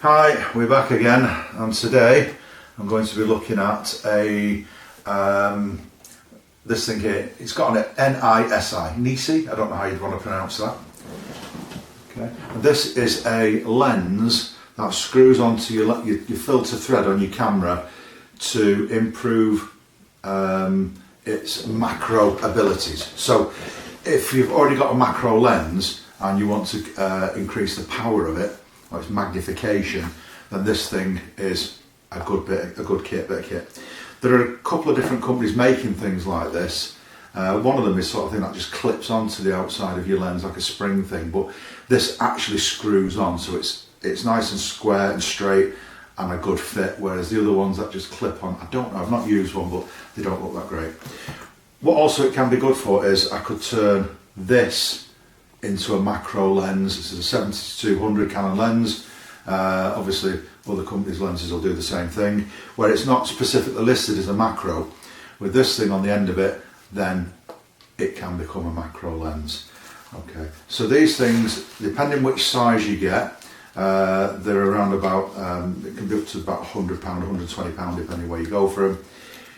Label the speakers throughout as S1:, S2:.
S1: Hi, we're back again, and today I'm going to be looking at a this thing here. It's got an NISI, I don't know how you'd want to pronounce that. Okay, and this is a lens that screws onto your filter thread on your camera to improve its macro abilities. So if you've already got a macro lens and you want to increase the power of it, or its magnification, then this thing is a good kit. There are a couple of different companies making things like this. One of them is sort of thing that just clips onto the outside of your lens like a spring thing, but this actually screws on, so it's nice and square and straight and a good fit, whereas the other ones that just clip on, I don't know, I've not used one, but they don't look that great. What also it can be good for is I could turn this into a macro lens. This is a 70-200 Canon lens. Obviously other companies' lenses will do the same thing, where it's not specifically listed as a macro. With this thing on the end of it, then it can become a macro lens. Okay, so these things, depending which size you get, they're around about, it can be up to about £100, £120 depending where you go for them.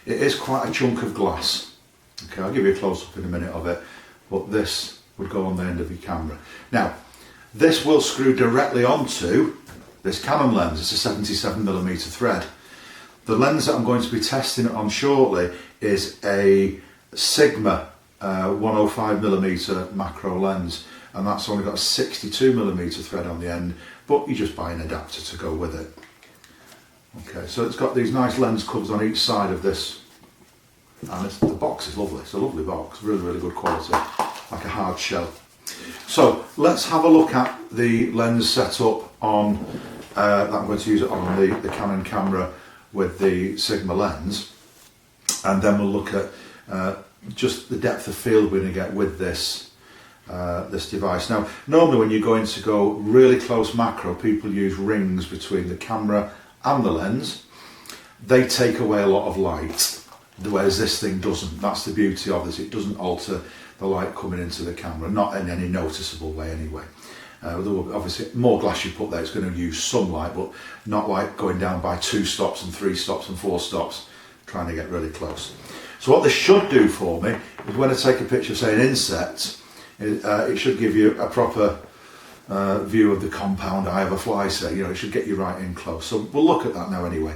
S1: It is quite a chunk of glass. Okay, I'll give you a close-up in a minute of it, but this would go on the end of your camera. Now, this will screw directly onto this Canon lens. It's a 77mm thread. The lens that I'm going to be testing it on shortly is a Sigma 105mm macro lens, and that's only got a 62mm thread on the end, but you just buy an adapter to go with it. Okay, so it's got these nice lens covers on each side of this, and the box is lovely. It's a lovely box, really good quality, like a hard shell. So let's have a look at the lens setup on that I'm going to use it on the Canon camera with the Sigma lens, and then we'll look at just the depth of field we're going to get with this this device. Now, normally when you're going to go really close macro, people use rings between the camera and the lens. They take away a lot of light, whereas this thing doesn't. That's the beauty of this. It doesn't alter the light coming into the camera, not in any noticeable way anyway. Obviously, more glass you put there, it's going to use some light, but not like going down by 2 stops and 3 stops and 4 stops, trying to get really close. So what this should do for me is when I take a picture of, say, an insect, it should give you a proper view of the compound eye of a fly, say, it should get you right in close. So we'll look at that now anyway.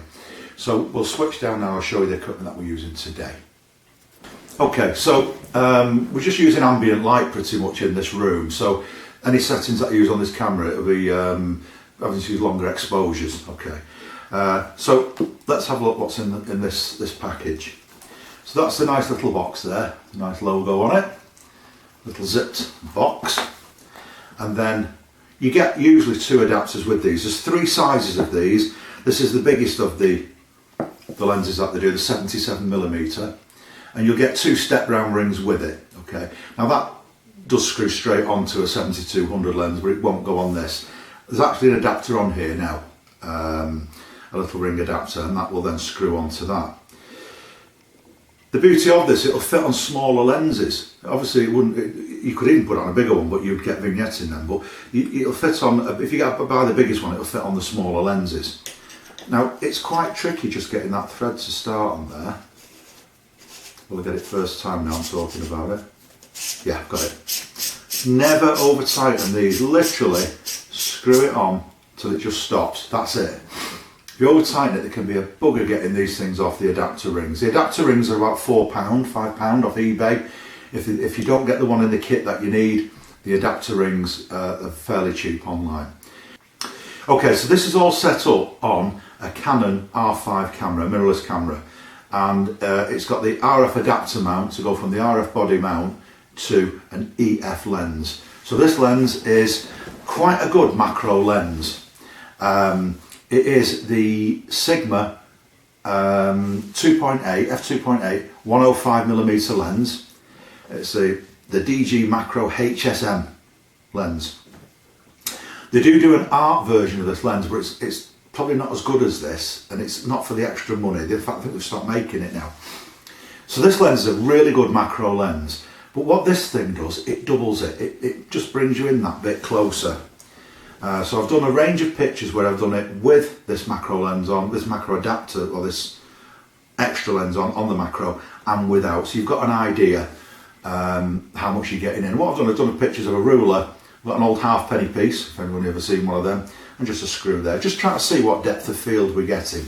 S1: So we'll switch down now, I'll show you the equipment that we're using today. Okay, so we're just using ambient light pretty much in this room, so any settings that I use on this camera, it'll be having to use longer exposures. Okay, so let's have a look what's in this package. So that's the nice little box there, nice logo on it, little zipped box, and then you get usually 2 adapters with these. There's 3 sizes of these. This is the biggest of the lenses that they do, the 77mm, and you'll get 2 step round rings with it. Okay, now that does screw straight onto a 70-200 lens, but it won't go on this. There's actually an adapter on here now, a little ring adapter, and that will then screw onto that. The beauty of this, it'll fit on smaller lenses. Obviously it wouldn't, you could even put on a bigger one, but you'd get vignettes in them, but it'll fit on, if you buy the biggest one, it'll fit on the smaller lenses. Now, it's quite tricky just getting that thread to start on there. Will I get it first time now I'm talking about it? Yeah, got it. Never over tighten these, literally screw it on till it just stops, that's it. If you over tighten it, there can be a bugger getting these things off the adapter rings. The adapter rings are about £4, £5 off eBay. If you don't get the one in the kit that you need, the adapter rings are fairly cheap online. Okay, so this is all set up on a Canon R5 camera, a mirrorless camera, and it's got the RF adapter mount to go from the RF body mount to an EF lens. So this lens is quite a good macro lens. It is the Sigma f2.8 105mm lens. It's the DG Macro HSM lens. They do an art version of this lens, but it's probably not as good as this, and it's not for the extra money. In fact, I think they've stopped making it now. So this lens is a really good macro lens, but what this thing does, it doubles it. It just brings you in that bit closer. So I've done a range of pictures where I've done it with this macro lens on, this macro adapter or this extra lens on the macro, and without. So you've got an idea how much you're getting in. What I've done pictures of a ruler. I've got an old halfpenny piece, if anyone ever seen one of them, and just a screw there. Just trying to see what depth of field we're getting.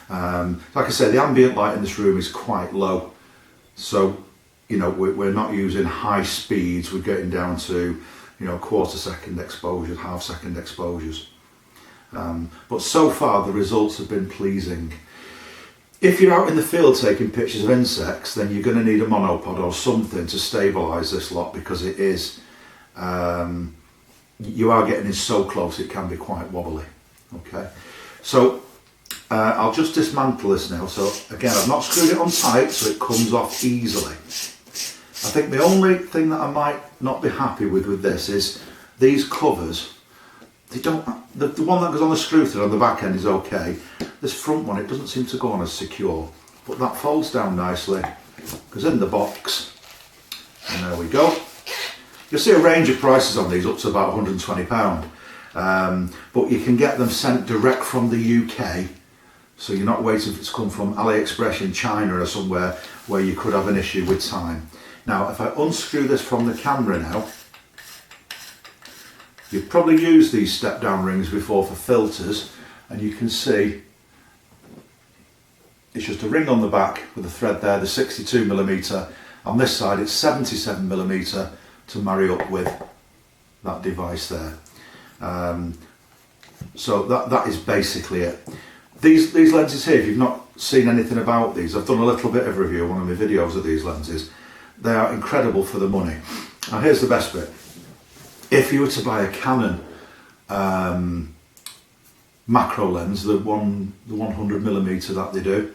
S1: Like I said, the ambient light in this room is quite low. So, you know, we're not using high speeds. We're getting down to, you know, quarter-second exposures, half-second exposures. But so far, the results have been pleasing. If you're out in the field taking pictures of insects, then you're going to need a monopod or something to stabilise this lot, because it is, you are getting in so close it can be quite wobbly. Okay, so I'll just dismantle this now. So again, I've not screwed it on tight so it comes off easily. I think the only thing that I might not be happy with this is these covers. They don't. The one that goes on the screw thread on the back end is okay. This front one, it doesn't seem to go on as secure, but that folds down nicely, goes in the box, and there we go. You'll see a range of prices on these, up to about £120, but you can get them sent direct from the UK, so you're not waiting for it to come from AliExpress in China or somewhere where you could have an issue with time. Now, if I unscrew this from the camera now, you've probably used these step down rings before for filters, and you can see it's just a ring on the back with a thread there, the 62mm. On this side it's 77mm to marry up with that device there. So that is basically it. These lenses here, if you've not seen anything about these, I've done a little bit of review on one of my videos of these lenses. They are incredible for the money. Now here's the best bit. If you were to buy a Canon macro lens, the 100mm that they do,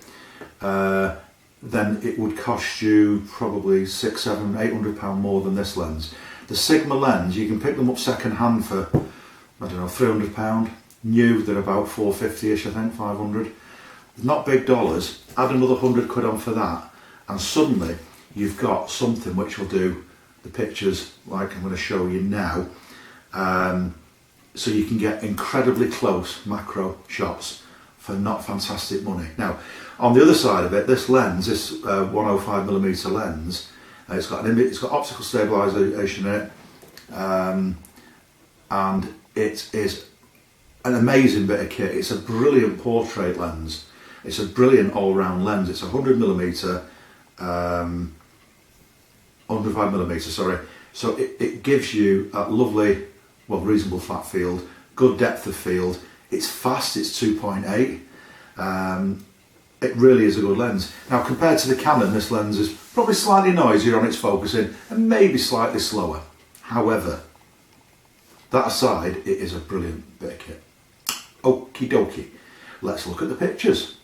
S1: then it would cost you probably £600, £700, £800 more than this lens. The Sigma lens, you can pick them up second hand for, I don't know, £300. New, they're about 450ish, I think, 500. Not big dollars. Add another £100 on for that, and suddenly you've got something which will do the pictures like I'm going to show you now. So you can get incredibly close macro shots for not fantastic money. Now, on the other side of it, this lens, this 105mm lens, it's got optical stabilisation in it, and it is an amazing bit of kit. It's a brilliant portrait lens. It's a brilliant all-round lens. It's 100mm, 105mm, sorry. So it gives you a lovely, well, reasonable flat field, good depth of field. It's fast, it's 2.8. It really is a good lens. Now, compared to the Canon, this lens is probably slightly noisier on its focusing and maybe slightly slower. However, that aside, it is a brilliant bit of kit. Okie dokie. Let's look at the pictures.